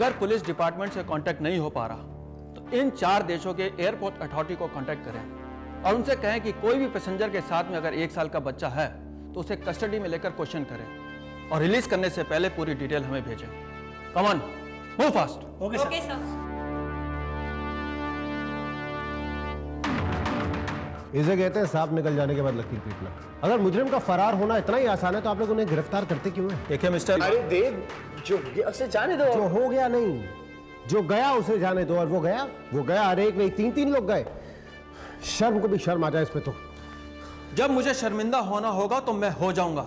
अगर police department से contact नहीं हो पा रहा तो इन 4 देशों के एयरपोर्ट अथॉरिटी को कांटेक्ट करें और उनसे कहें कि कोई भी पैसेंजर के साथ में अगर 1 साल का बच्चा है तो उसे कस्टडी में लेकर क्वेश्चन करें और रिलीज करने से पहले पूरी डिटेल हमें भेजें। Come on, move fast. Okay sir. इसे कहते हैं सांप निकल जाने के बाद लकीर पीटना। अगर मुजरिम का फरार होना इतना ही आसान है तो आप लोग उन्हें गिरफ्तार करते क्यों हैं? देखिए मिस्टर, अरे देव, जो गया उसे जाने दो। जो हो गया नहीं, जो गया उसे जाने दो। और वो गया अरे एक नहीं 3-3 लोग गए। शर्म को भी शर्म आ जाए इस पे तो। जब मुझे शर्मिंदा होना होगा तो मैं हो जाऊंगा।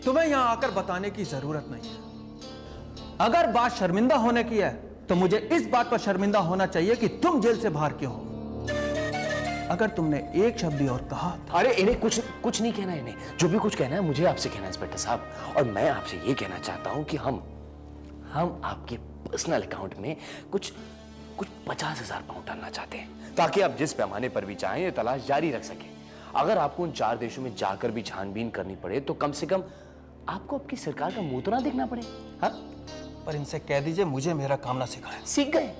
तुम्हें यहां आकर बताने की जरूरत नहीं है। अगर बात शर्मिंदा होने की है तो मुझे इस बात पर शर्मिंदा होना चाहिए कि तुम जेल से बाहर क्यों हो। अगर तुमने एक शब्द भी और कहा था। अरे इन्हें कुछ नहीं कहना। इन्हें जो भी कुछ कहना है मुझे आपसे कहना है इंस्पेक्टर साहब। और मैं आपसे ये कहना चाहता हूं कि हम आपके पर्सनल अकाउंट में कुछ 50,000 पाउंड डालना चाहते हैं ताकि आप जिस पैमाने पर भी चाहें ये तलाश जारी रख सकें। अगर आपको उन 4 देशों में जाकर भी छानबीन करनी पड़े तो कम से कम आपको आपकी सरकार का मुंह तो ना देखना पड़े। हाँ, पर इनसे कह दीजिए मुझे मेरा काम ना सिखाएं। सीख गए,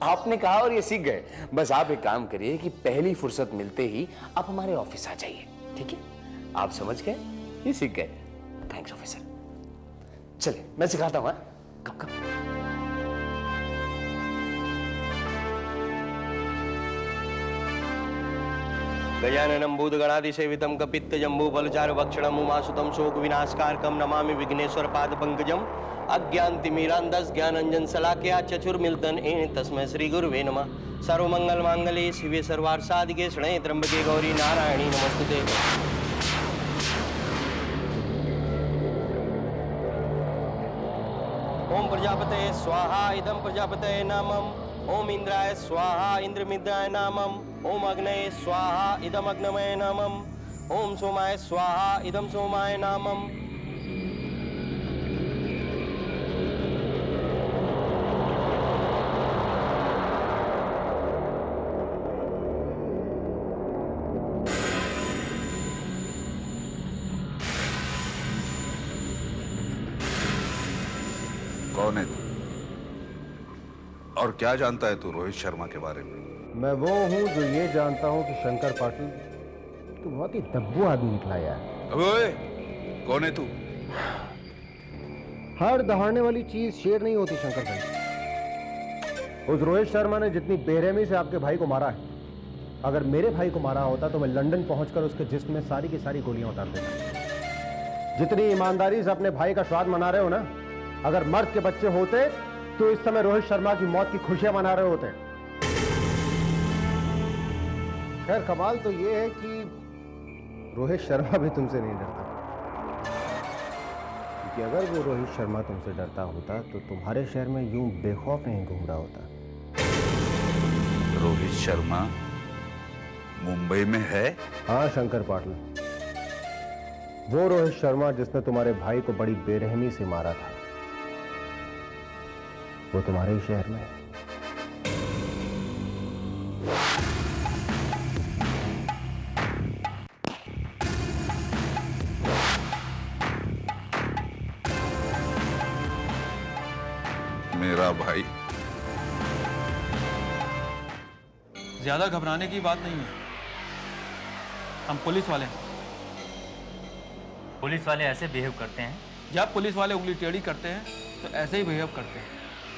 आपने कहा और ये सीख गए। बस आप एक काम करिए कि पहली फुर्सत मिलते ही आप हमारे ऑफिस आ जाइए, ठीक है? आप समझ गए, ये सीख गए। Thanks officer. चलिए मैं सिखाता हूं। कब गजाननं भूतगणाधिसेवितं कपित्तजम्बू फलचारु भक्षणं उमासुतं शोक विनाशकारकं नमामि विघ्नेश्वर पाद पंकजम् अज्ञानतिमिरान्धस्य ज्ञानाञ्जन शलाकया चक्षुर्मिलितं येन तस्मै श्री गुरुवे नमः। सर्वमंगल मांगल्ये शिवे सर्वार्थ साधिके शरण्ये त्र्यंबके गौरी नारायणी नमोस्तुते। ओम प्रजापतये स्वाहा इदं प्रजापतये नमः। ओम इंद्राय स्वाहा इंद्रमित्राय नमः। ओम अग्नये स्वाहा इदम अग्नमये नमः। ओम सोमाय स्वाहा इदम सोमाय नमः। कौन है तू और क्या जानता है तू रोहित शर्मा के बारे में? मैं वो हूं जो ये जानता हूं कि शंकर पाटिल तो बहुत ही दब्बू आदमी निकला यार। अबे ओए, कौन है तू? हर दहाड़ने वाली चीज शेर नहीं होती शंकर भाई। उस रोहित शर्मा ने जितनी बेरहमी से आपके भाई को मारा है, अगर मेरे भाई को मारा होता तो मैं लंदन पहुंचकर उसके जिस्म में सारी की सारी गोलियां उतार देता। जितनी ईमानदारी से अपने भाई का स्वाद मना रहे हो ना, अगर मर्द के बच्चे होते तो इस समय रोहित शर्मा की मौत की खुशियां मना रहे होते। खैर कमाल तो यह है कि रोहित शर्मा भी तुमसे नहीं डरता, क्योंकि अगर वो रोहित शर्मा तुमसे डरता होता तो तुम्हारे शहर में यूं बेखौफ नहीं घूम रहा होता। रोहित शर्मा मुंबई में है? हाँ शंकर पाटिल, वो रोहित शर्मा जिसने तुम्हारे भाई को बड़ी बेरहमी से मारा था वो तुम्हारे ही शहर में है। मेरा भाई? ज्यादा घबराने की बात नहीं है, हम पुलिस वाले हैं। पुलिस वाले ऐसे बिहेव करते हैं? जब पुलिस वाले उंगली टेढ़ी करते हैं तो ऐसे ही बिहेव करते हैं।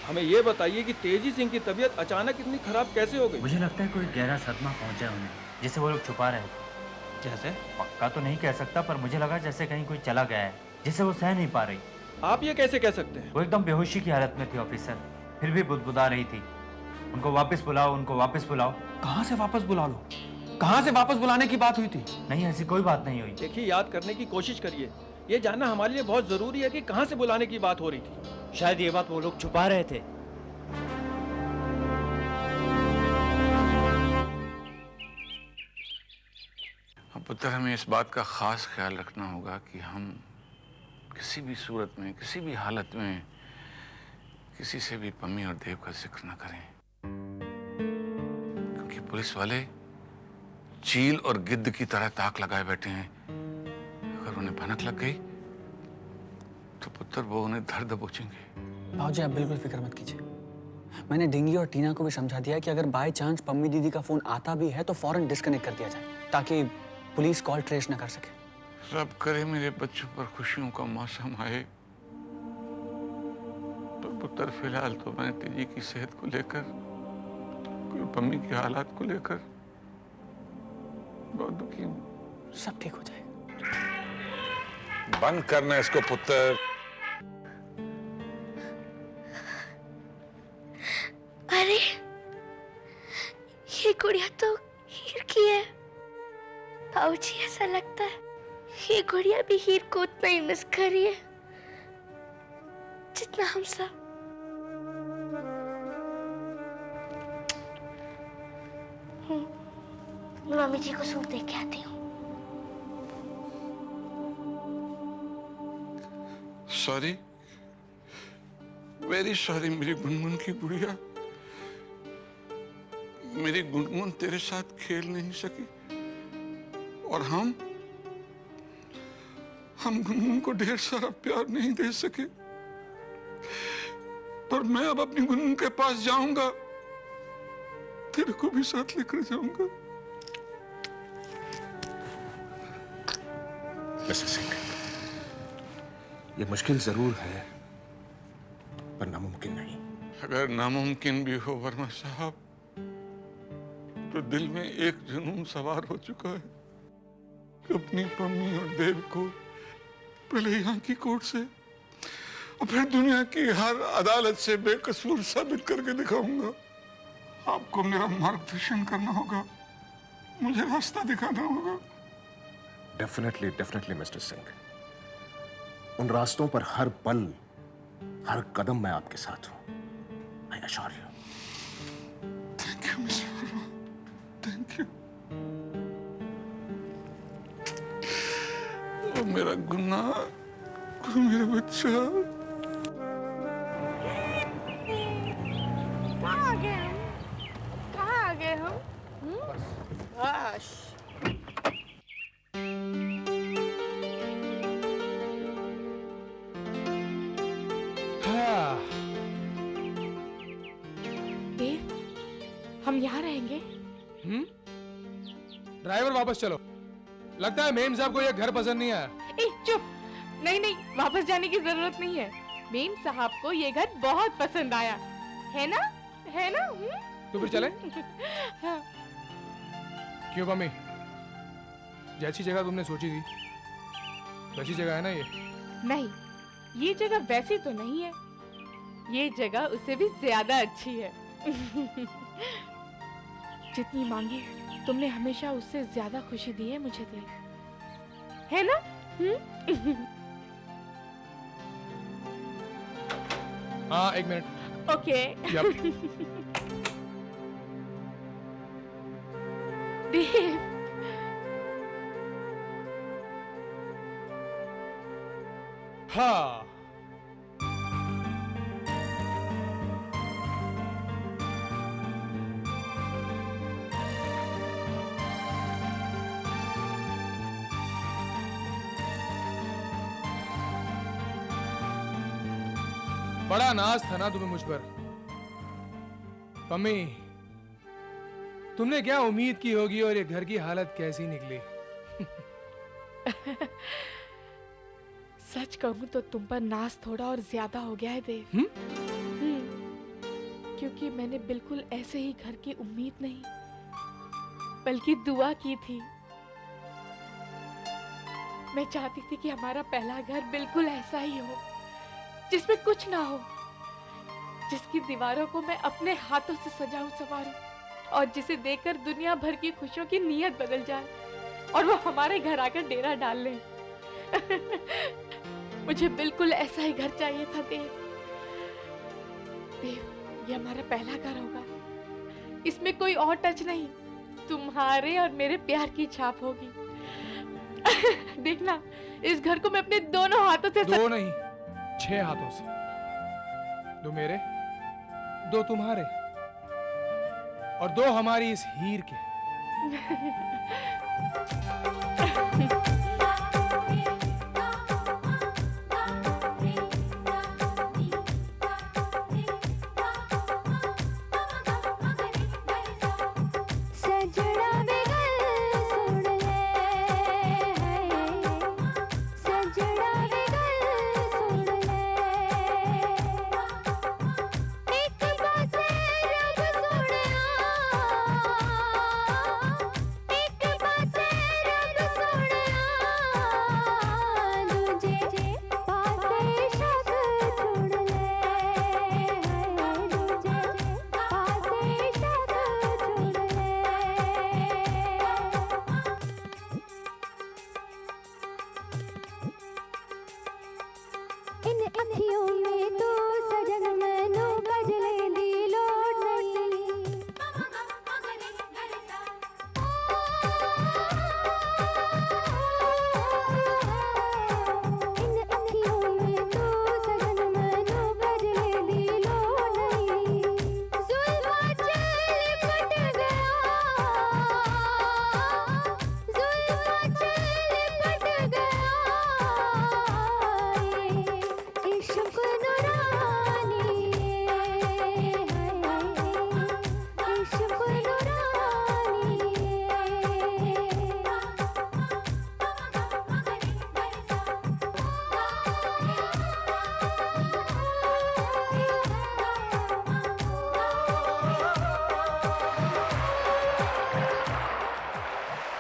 हमें ये बताइए कि तेजी सिंह की तबीयत अचानक इतनी खराब कैसे हो गई? मुझे लगता है कोई गहरा सदमा पहुंचा उन्हें, जिसे वो लोग छुपा रहे थे। जैसे? पक्का तो नहीं कह सकता, पर मुझे लगा जैसे कहीं कोई चला गया है जिसे वो सह नहीं पा रही। आप ये कैसे कह सकते हैं? वो एकदम बेहोशी की हालत में थी ऑफिसर, फिर भी बुदबुदा रही थी। उनको वापस बुलाओ, उनको वापस बुलाओ। कहाँ से वापस बुला लो? कहाँ से वापस बुलाने की बात हुई थी? नहीं, ऐसी कोई बात नहीं हुई। देखिए, याद करने की कोशिश करिए। ये जानना हमारे लिए बहुत जरूरी है कि कहाँ से बुलाने की बात हो रही थी। शायद ये बात वो लोग छुपा रहे थे। अब पुत्र, हमें इस बात का खास ख्याल रखना होगा कि हम किसी भी सूरत में, किसी भी हालत में किसी से भी पम्मी और देव का जिक्र न करें, क्योंकि पुलिस वाले चील और गिद्ध की तरह ताक लगाए बैठे हैं। अगर उन्हें भनक लग गई तो पुत्र वो उन्हें धर दबोचेंगे। भाऊजी आप बिल्कुल फिक्र मत कीजिए। मैंने डिंगी और टीना को भी समझा दिया कि अगर बाय चांस पम्मी दीदी का फोन आता भी है तो फौरन डिस्कनेक्ट कर दिया जाए, ताकि पुलिस कॉल ट्रेस न कर सके। रब करे मेरे बच्चों पर खुशियों का मौसम आए। तो पुत्र फिलहाल तो मैं तेजी की सेहत को लेकर, कोई पम्मी की हालात को लेकर बहुत दुखी हूँ। सब ठीक हो जाएगा। बंद करना इसको पुत्र। अरे ये गुड़िया तो हीर की है। भाऊजी ऐसा लगता है ये गुड़िया भी हीर को उतना ही मिस कर रही है जितना हम सब। मम्मी जी को सूट दे के आती हूँ। सॉरी, वेरी सॉरी मेरी गुनगुन की गुड़िया। मेरी गुनगुन तेरे साथ खेल नहीं सकी और हम गुनगुन को ढेर सारा प्यार नहीं दे सके। पर मैं अब अपनी गुनगुन के पास जाऊंगा, तेरे को भी साथ लेकर जाऊंगा। मिस्टर सिंह, ये मुश्किल जरूर है पर नामुमकिन नहीं। अगर नामुमकिन भी हो वर्मा साहब, तो दिल में एक जुनून सवार हो चुका है कि अपनी पम्मी और देव को पहले यहाँ की कोर्ट से और फिर दुनिया की हर अदालत से बेकसूर साबित करके दिखाऊंगा। आपको मेरा मार्गदर्शन करना होगा, मुझे रास्ता दिखाना होगा। डेफिनेटली डेफिनेटली मिस्टर सिंह, उन रास्तों पर हर पल हर कदम मैं आपके साथ हूं। I assure you. Thank you Mister Verma, thank you. ओ मेरा गुन्ना, ओ मेरा बच्चा। कहाँ आ गए हम? कहाँ आ गए हम? बस। देव, हम यहाँ रहेंगे? ड्राइवर वापस चलो। लगता है मेम साहब को यह घर पसंद नहीं आया। ए, चुप। नहीं नहीं, वापस जाने की जरूरत नहीं है। मेम साहब को ये घर बहुत पसंद आया है ना? है ना? तो फिर चले? हाँ। क्यों मम्मी, जैसी जगह तुमने सोची थी वैसी जगह है ना ये? नहीं, ये जगह वैसी तो नहीं है। ये जगह उससे भी ज्यादा अच्छी है। जितनी मांगी तुमने हमेशा उससे ज्यादा खुशी दी है मुझे देव, है ना? हाँ, एक मिनट। ओके। यप। देव, हाँ, बड़ा नाज था ना तुम्हें मुझ पर। मम्मी, तुमने क्या उम्मीद की होगी और ये घर की हालत कैसी निकली? सच कहूं तो तुम पर नाज थोड़ा और ज्यादा हो गया है देव। क्योंकि मैंने बिल्कुल ऐसे ही घर की उम्मीद नहीं बल्कि दुआ की थी। मैं चाहती थी कि हमारा पहला घर बिल्कुल ऐसा ही हो, जिसमें कुछ ना हो, जिसकी दीवारों को मैं अपने हाथों से सजाऊं संवारूं और जिसे देखकर दुनिया भर की खुशियों की नीयत बदल जाए और वो हमारे घर आकर डेरा डाल ले। मुझे बिल्कुल ऐसा ही घर चाहिए था देव। देव, ये हमारा पहला घर होगा। इसमें कोई और टच नहीं, तुम्हारे और मेरे प्यार की छाप होगी। देखना, इस घर को मैं अपने दोनों हाथों से दो नहीं, 6 हाथों से। 2 मेरे, 2 तुम्हारे और 2 हमारी इस हीर के।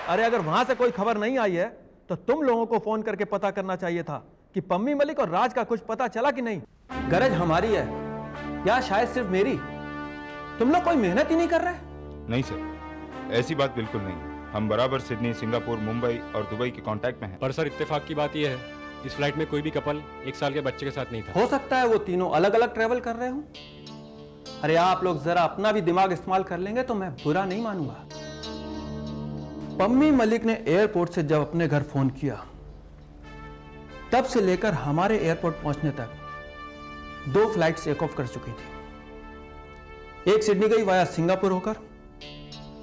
अरे अगर वहां से कोई खबर नहीं आई है तो तुम लोगों को फोन करके पता करना चाहिए था कि पम्मी मलिक और राज का कुछ पता चला कि नहीं। गरज हमारी है या शायद सिर्फ मेरी? तुम लोग कोई मेहनत ही नहीं कर रहे? नहीं सर, ऐसी बात बिल्कुल नहीं। हम बराबर सिडनी, सिंगापुर, मुंबई और दुबई के कांटेक्ट में हैं। पर सर इत्तेफाक की बात यह है, इस फ्लाइट में कोई भी कपल 1 साल के बच्चे के साथ नहीं था। हो सकता है वो तीनों अलग अलग ट्रेवल कर रहे हो। अरे आप लोग जरा अपना भी दिमाग इस्तेमाल कर लेंगे तो मैं बुरा नहीं मानूंगा। पम्मी मलिक ने एयरपोर्ट से जब अपने घर फोन किया तब से लेकर हमारे एयरपोर्ट पहुंचने तक 2 फ्लाइट्स टेक ऑफ कर चुकी थी। एक सिडनी गई वाया सिंगापुर होकर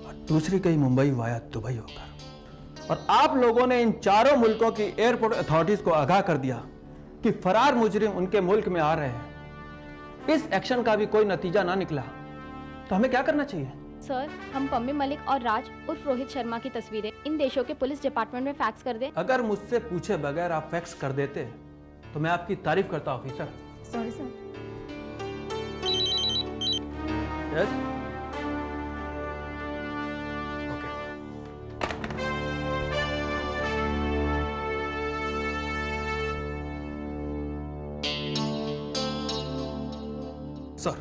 और दूसरी गई मुंबई वाया दुबई होकर। और आप लोगों ने इन चारों मुल्कों की एयरपोर्ट अथॉरिटीज को आगाह कर दिया कि फरार मुजरिम उनके मुल्क में आ रहे हैं। इस एक्शन का भी कोई नतीजा ना निकला तो हमें क्या करना चाहिए? सर, हम पम्मी मलिक और राज उर्फ रोहित शर्मा की तस्वीरें इन देशों के पुलिस डिपार्टमेंट में फैक्स कर दें। अगर मुझसे पूछे बगैर आप फैक्स कर देते तो मैं आपकी तारीफ करता officer. Sorry sir. Yes sir.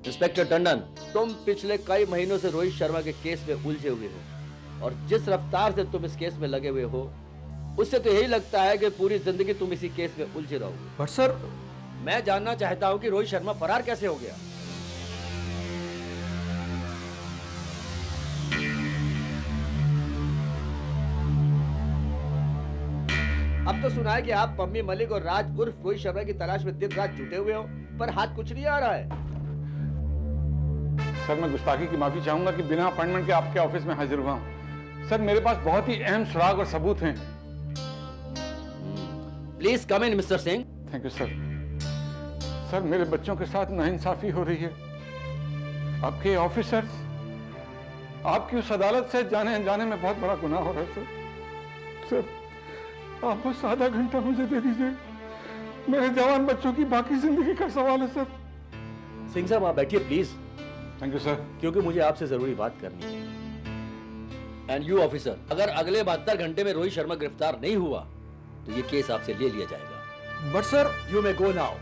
Inspector Tandon, तुम पिछले कई महीनों से रोहित शर्मा के केस में उलझे हुए हो और जिस रफ्तार से तुम इस केस में लगे हुए हो उससे तो यही लगता है कि पूरी जिंदगी तुम इसी केस में उलझे रहोगे। बट सर, मैं जानना चाहता हूं कि रोहित शर्मा फरार कैसे हो गया। अब तो सुना है कि आप पम्मी मलिक और राज उर्फ रोहित शर्मा की तलाश में दिन रात जुटे हुए हो, पर हाथ कुछ नहीं आ रहा है। सर, मैं गुस्ताखी की माफी चाहूंगा कि बिना अपॉइंटमेंट के आपके ऑफिस में हाजिर हुआ हूं। सर, मेरे पास बहुत ही अहम सुराग और सबूत हैं। Please come in mister Singh. Thank you sir. Sir, मेरे बच्चों के साथ नाइंसाफी हो रही है। आपके ऑफिसर्स आपकी उस अदालत से जाने अनजाने में बहुत बड़ा गुनाह हो रहा है सर। आप बस आधा घंटा मुझे दे दीजिए। मेरे जवान बच्चों की बाकी जिंदगी का सवाल है सर। सिंह साहब, आप बैठिए प्लीज। Thank you sir. क्योंकि मुझे आपसे जरूरी बात करनी है। एंड यू ऑफिसर, अगर अगले 72 घंटे में रोहित शर्मा गिरफ्तार नहीं हुआ तो ये केस आपसे ले लिया जाएगा। But sir, you may go now.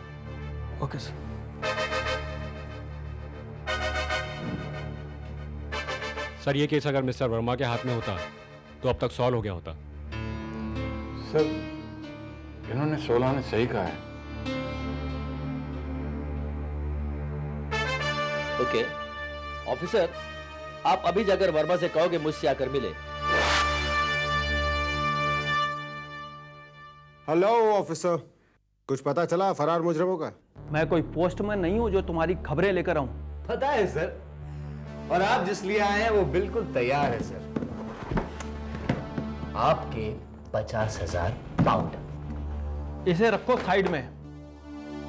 Okay sir. Sir, ये केस अगर मिस्टर वर्मा के हाथ में होता तो अब तक सॉल्व हो गया होता। सर, इन्होंने 16 ने सही कहा है। ओके ऑफिसर, आप अभी जाकर वर्मा से कहो कि मुझसे आकर मिले। हेलो ऑफिसर, कुछ पता चला फरार मुजरिमों का? मैं कोई पोस्टमैन नहीं हूं जो तुम्हारी खबरें लेकर आऊं। पता है सर, और आप जिस लिए आए हैं वो बिल्कुल तैयार है सर। आपके 50,000 पाउंड। इसे रखो साइड में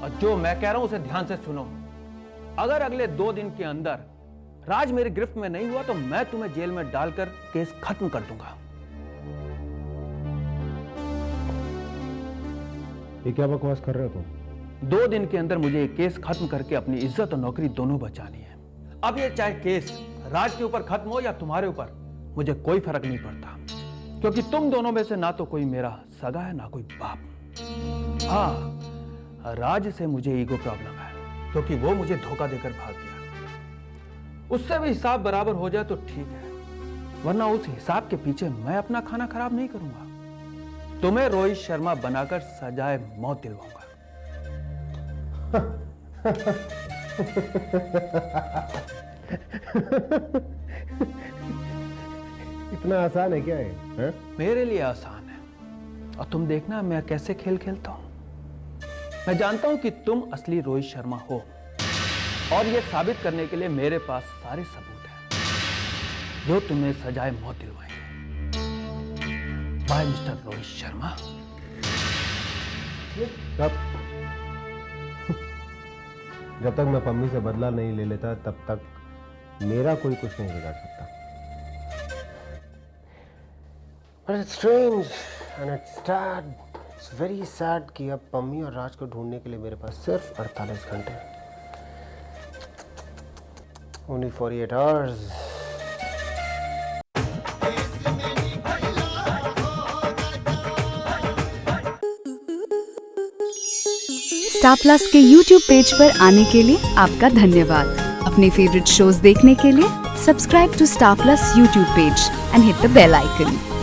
और जो मैं कह रहा हूं उसे ध्यान से सुनो। अगर अगले 2 दिन के अंदर राज मेरी गिरफ्त में नहीं हुआ तो मैं तुम्हें जेल में डालकर केस खत्म कर दूंगा। ये क्या बकवास कर रहे हो तुम? 2 दिन के अंदर मुझे ये केस खत्म करके अपनी इज्जत और नौकरी दोनों बचानी है। अब ये चाहे केस राज के ऊपर खत्म हो या तुम्हारे ऊपर, मुझे कोई फर्क नहीं पड़ता, क्योंकि तुम दोनों में से ना तो कोई मेरा सगा है ना कोई बाप। हाँ, राज से मुझे ईगो प्रॉब्लम है क्योंकि वो मुझे धोखा देकर भाग गया। उससे भी हिसाब बराबर हो जाए तो ठीक है, वरना उस हिसाब के पीछे मैं अपना खाना खराब नहीं करूंगा। तुम्हें रोहित शर्मा बनाकर सजाए मौत दिलवाऊंगा। इतना आसान है क्या ये? है? मेरे लिए आसान है, और तुम देखना मैं कैसे खेल खेलता हूं। मैं जानता हूं कि तुम असली रोहित शर्मा हो, और यह साबित करने के लिए मेरे पास सारे सबूत हैं जो तुम्हें सजाए मौत दिलवाएंगे। Bye Mister Rohit Sharma. जब तक मैं पम्मी से बदला नहीं ले लेता तब तक मेरा कोई कुछ नहीं बिगाड़ सकता। But it's strange and it's sad. It's very sad कि अब पम्मी और राज को ढूंढने के लिए मेरे पास सिर्फ 48 घंटे। Only 48 hours. स्टार प्लस के YouTube पेज पर आने के लिए आपका धन्यवाद। अपने फेवरेट शोज देखने के लिए subscribe to Star Plus YouTube page and hit the bell icon.